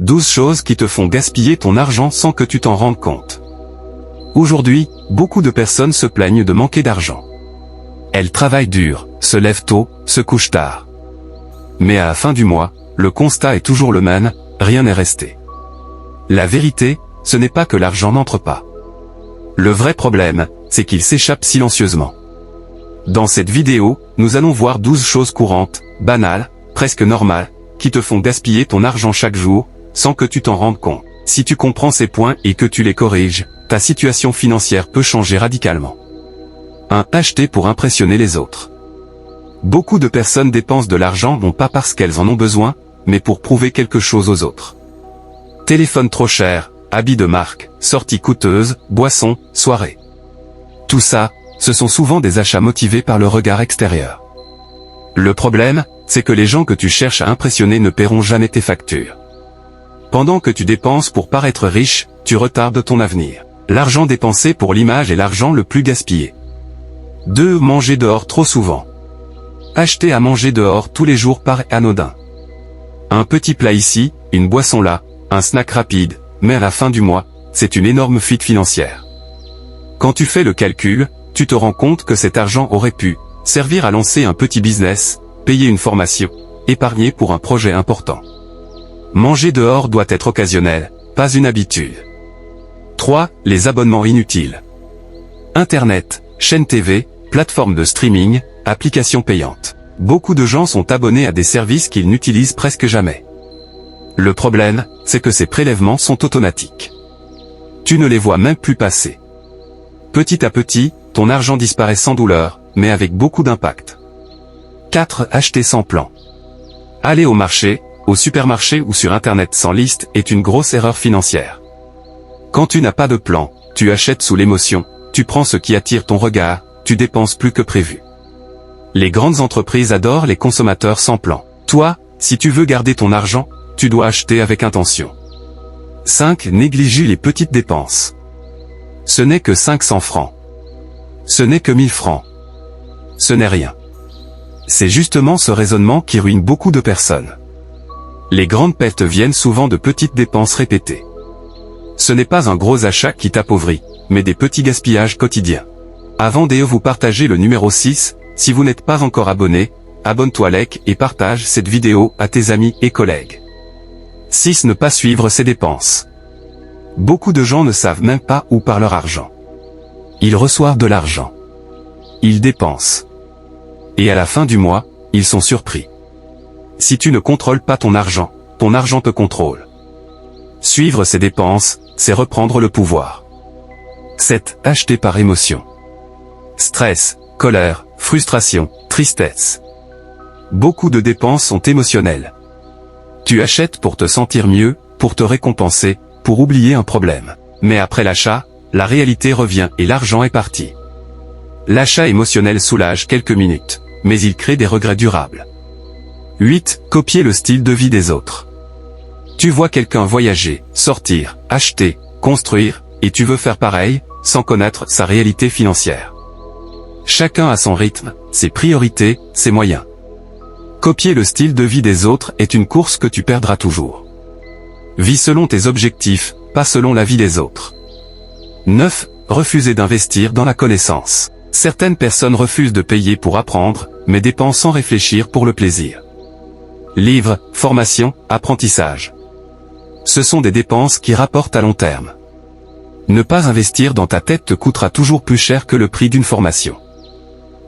12 choses qui te font gaspiller ton argent sans que tu t'en rendes compte. Aujourd'hui, beaucoup de personnes se plaignent de manquer d'argent. Elles travaillent dur, se lèvent tôt, se couchent tard. Mais à la fin du mois, le constat est toujours le même, rien n'est resté. La vérité, ce n'est pas que l'argent n'entre pas. Le vrai problème, c'est qu'il s'échappe silencieusement. Dans cette vidéo, nous allons voir 12 choses courantes, banales, presque normales, qui te font gaspiller ton argent chaque jour, sans que tu t'en rendes compte. Si tu comprends ces points et que tu les corriges, ta situation financière peut changer radicalement. 1. Acheter pour impressionner les autres. Beaucoup de personnes dépensent de l'argent non pas parce qu'elles en ont besoin, mais pour prouver quelque chose aux autres. Téléphone trop cher, habits de marque, sorties coûteuses, boissons, soirées. Tout ça, ce sont souvent des achats motivés par le regard extérieur. Le problème, c'est que les gens que tu cherches à impressionner ne paieront jamais tes factures. Pendant que tu dépenses pour paraître riche, tu retardes ton avenir. L'argent dépensé pour l'image est l'argent le plus gaspillé. 2. Manger dehors trop souvent. Acheter à manger dehors tous les jours paraît anodin. Un petit plat ici, une boisson là, un snack rapide, mais à la fin du mois, c'est une énorme fuite financière. Quand tu fais le calcul, tu te rends compte que cet argent aurait pu servir à lancer un petit business, payer une formation, épargner pour un projet important. Manger dehors doit être occasionnel, pas une habitude. 3. Les abonnements inutiles. Internet, chaîne TV, plateforme de streaming, applications payantes. Beaucoup de gens sont abonnés à des services qu'ils n'utilisent presque jamais. Le problème, c'est que ces prélèvements sont automatiques. Tu ne les vois même plus passer. Petit à petit, ton argent disparaît sans douleur, mais avec beaucoup d'impact. 4. Acheter sans plan. Aller au marché, au supermarché ou sur Internet sans liste est une grosse erreur financière. Quand tu n'as pas de plan, tu achètes sous l'émotion, tu prends ce qui attire ton regard, tu dépenses plus que prévu. Les grandes entreprises adorent les consommateurs sans plan. Toi, si tu veux garder ton argent, tu dois acheter avec intention. 5. Négliger les petites dépenses. Ce n'est que 500 francs. Ce n'est que 1000 francs. Ce n'est rien. C'est justement ce raisonnement qui ruine beaucoup de personnes. Les grandes pertes viennent souvent de petites dépenses répétées. Ce n'est pas un gros achat qui t'appauvrit, mais des petits gaspillages quotidiens. Avant de vous partager le numéro 6, si vous n'êtes pas encore abonné, abonne-toi, like et partage cette vidéo à tes amis et collègues. 6. Ne pas suivre ses dépenses. Beaucoup de gens ne savent même pas où part leur argent. Ils reçoivent de l'argent. Ils dépensent. Et à la fin du mois, ils sont surpris. Si tu ne contrôles pas ton argent te contrôle. Suivre ses dépenses, c'est reprendre le pouvoir. 7. Acheter par émotion. Stress, colère, frustration, tristesse. Beaucoup de dépenses sont émotionnelles. Tu achètes pour te sentir mieux, pour te récompenser, pour oublier un problème. Mais après l'achat, la réalité revient et l'argent est parti. L'achat émotionnel soulage quelques minutes, mais il crée des regrets durables. 8. Copier le style de vie des autres. Tu vois quelqu'un voyager, sortir, acheter, construire, et tu veux faire pareil, sans connaître sa réalité financière. Chacun a son rythme, ses priorités, ses moyens. Copier le style de vie des autres est une course que tu perdras toujours. Vis selon tes objectifs, pas selon la vie des autres. 9. Refuser d'investir dans la connaissance. Certaines personnes refusent de payer pour apprendre, mais dépensent sans réfléchir pour le plaisir. Livres, formation, apprentissage. Ce sont des dépenses qui rapportent à long terme. Ne pas investir dans ta tête te coûtera toujours plus cher que le prix d'une formation.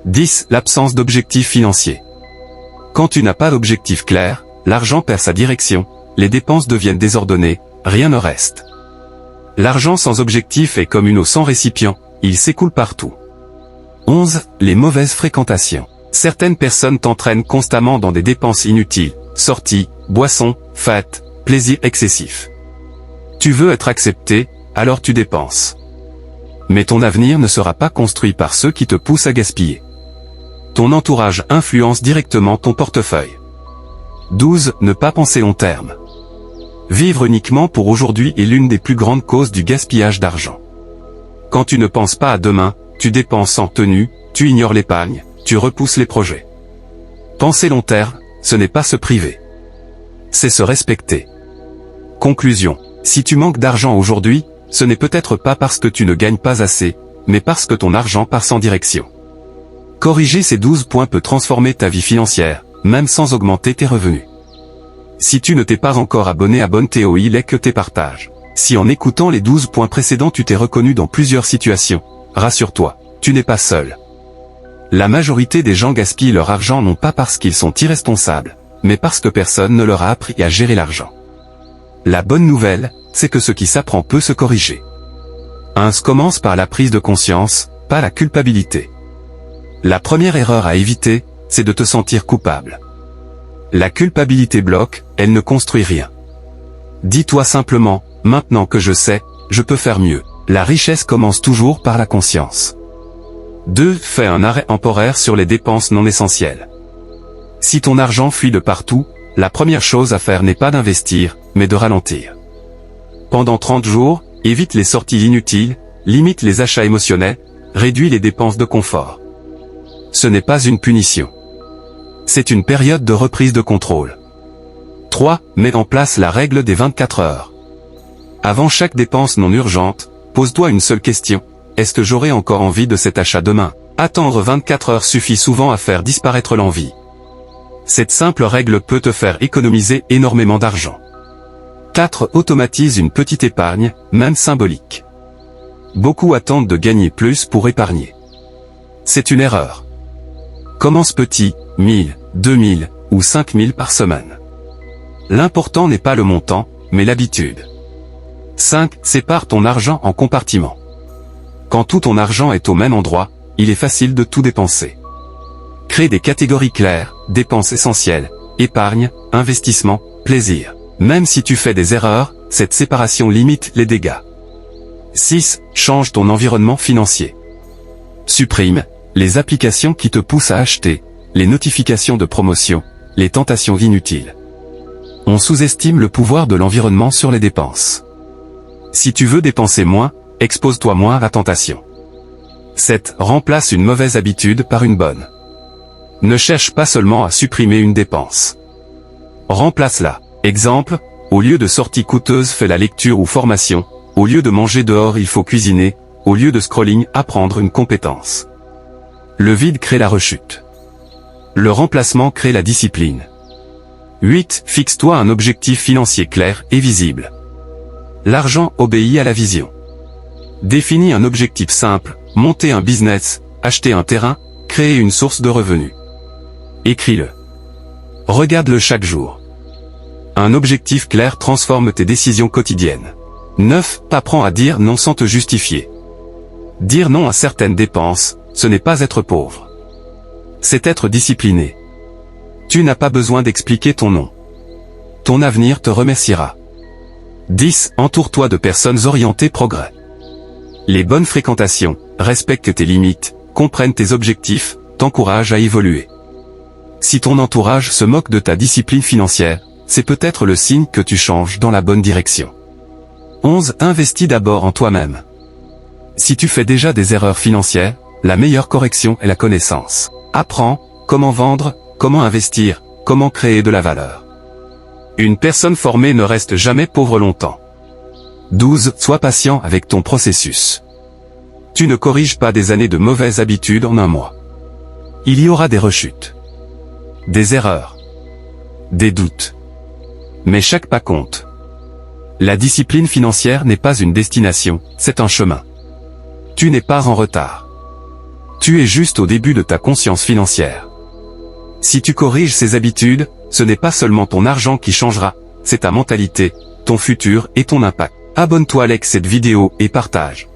10. L'absence d'objectifs financiers. Quand tu n'as pas d'objectif clair, l'argent perd sa direction, les dépenses deviennent désordonnées, rien ne reste. L'argent sans objectif est comme une eau sans récipient, il s'écoule partout. 11. Les mauvaises fréquentations. Certaines personnes t'entraînent constamment dans des dépenses inutiles, sorties, boissons, fêtes, plaisirs excessifs. Tu veux être accepté, alors tu dépenses. Mais ton avenir ne sera pas construit par ceux qui te poussent à gaspiller. Ton entourage influence directement ton portefeuille. 12. Ne pas penser long terme. Vivre uniquement pour aujourd'hui est l'une des plus grandes causes du gaspillage d'argent. Quand tu ne penses pas à demain, tu dépenses sans tenue, tu ignores l'épargne, tu repousses les projets. Penser long terme, ce n'est pas se priver. C'est se respecter. Conclusion. Si tu manques d'argent aujourd'hui, ce n'est peut-être pas parce que tu ne gagnes pas assez, mais parce que ton argent part sans direction. Corriger ces 12 points peut transformer ta vie financière, même sans augmenter tes revenus. Si tu ne t'es pas encore abonné, abonne-toi, il est que tes partages. Si en écoutant les 12 points précédents tu t'es reconnu dans plusieurs situations, rassure-toi, tu n'es pas seul. La majorité des gens gaspillent leur argent non pas parce qu'ils sont irresponsables, mais parce que personne ne leur a appris à gérer l'argent. La bonne nouvelle, c'est que ce qui s'apprend peut se corriger. 1. Commence par la prise de conscience, pas la culpabilité. La première erreur à éviter, c'est de te sentir coupable. La culpabilité bloque, elle ne construit rien. Dis-toi simplement, maintenant que je sais, je peux faire mieux. La richesse commence toujours par la conscience. 2. Fais un arrêt temporaire sur les dépenses non essentielles. Si ton argent fuit de partout, la première chose à faire n'est pas d'investir, mais de ralentir. Pendant 30 jours, évite les sorties inutiles, limite les achats émotionnels, réduis les dépenses de confort. Ce n'est pas une punition. C'est une période de reprise de contrôle. 3. Mets en place la règle des 24 heures. Avant chaque dépense non urgente, pose-toi une seule question. Est-ce que j'aurai encore envie de cet achat demain? Attendre 24 heures suffit souvent à faire disparaître l'envie. Cette simple règle peut te faire économiser énormément d'argent. 4. Automatise une petite épargne, même symbolique. Beaucoup attendent de gagner plus pour épargner. C'est une erreur. Commence petit, 1000, 2000 ou 5000 par semaine. L'important n'est pas le montant, mais l'habitude. 5. Sépare ton argent en compartiments. Quand tout ton argent est au même endroit, il est facile de tout dépenser. Crée des catégories claires, dépenses essentielles, épargne, investissement, plaisir. Même si tu fais des erreurs, cette séparation limite les dégâts. 6. Change ton environnement financier. Supprime les applications qui te poussent à acheter, les notifications de promotion, les tentations inutiles. On sous-estime le pouvoir de l'environnement sur les dépenses. Si tu veux dépenser moins, expose-toi moins à la tentation. 7. Remplace une mauvaise habitude par une bonne. Ne cherche pas seulement à supprimer une dépense. Remplace-la. Exemple, au lieu de sorties coûteuses, fais la lecture ou formation, au lieu de manger dehors, il faut cuisiner, au lieu de scrolling, apprendre une compétence. Le vide crée la rechute. Le remplacement crée la discipline. 8. Fixe-toi un objectif financier clair et visible. L'argent obéit à la vision. Définis un objectif simple, monter un business, acheter un terrain, créer une source de revenus. Écris-le. Regarde-le chaque jour. Un objectif clair transforme tes décisions quotidiennes. 9. Apprends à dire non sans te justifier. Dire non à certaines dépenses, ce n'est pas être pauvre. C'est être discipliné. Tu n'as pas besoin d'expliquer ton non. Ton avenir te remerciera. 10. Entoure-toi de personnes orientées progrès. Les bonnes fréquentations, respectent tes limites, comprennent tes objectifs, t'encouragent à évoluer. Si ton entourage se moque de ta discipline financière, c'est peut-être le signe que tu changes dans la bonne direction. 11. Investis d'abord en toi-même. Si tu fais déjà des erreurs financières, la meilleure correction est la connaissance. Apprends comment vendre, comment investir, comment créer de la valeur. Une personne formée ne reste jamais pauvre longtemps. 12. Sois patient avec ton processus. Tu ne corriges pas des années de mauvaises habitudes en un mois. Il y aura des rechutes, des erreurs, des doutes. Mais chaque pas compte. La discipline financière n'est pas une destination, c'est un chemin. Tu n'es pas en retard. Tu es juste au début de ta conscience financière. Si tu corriges ces habitudes, ce n'est pas seulement ton argent qui changera, c'est ta mentalité, ton futur et ton impact. Abonne-toi, like cette vidéo et partage.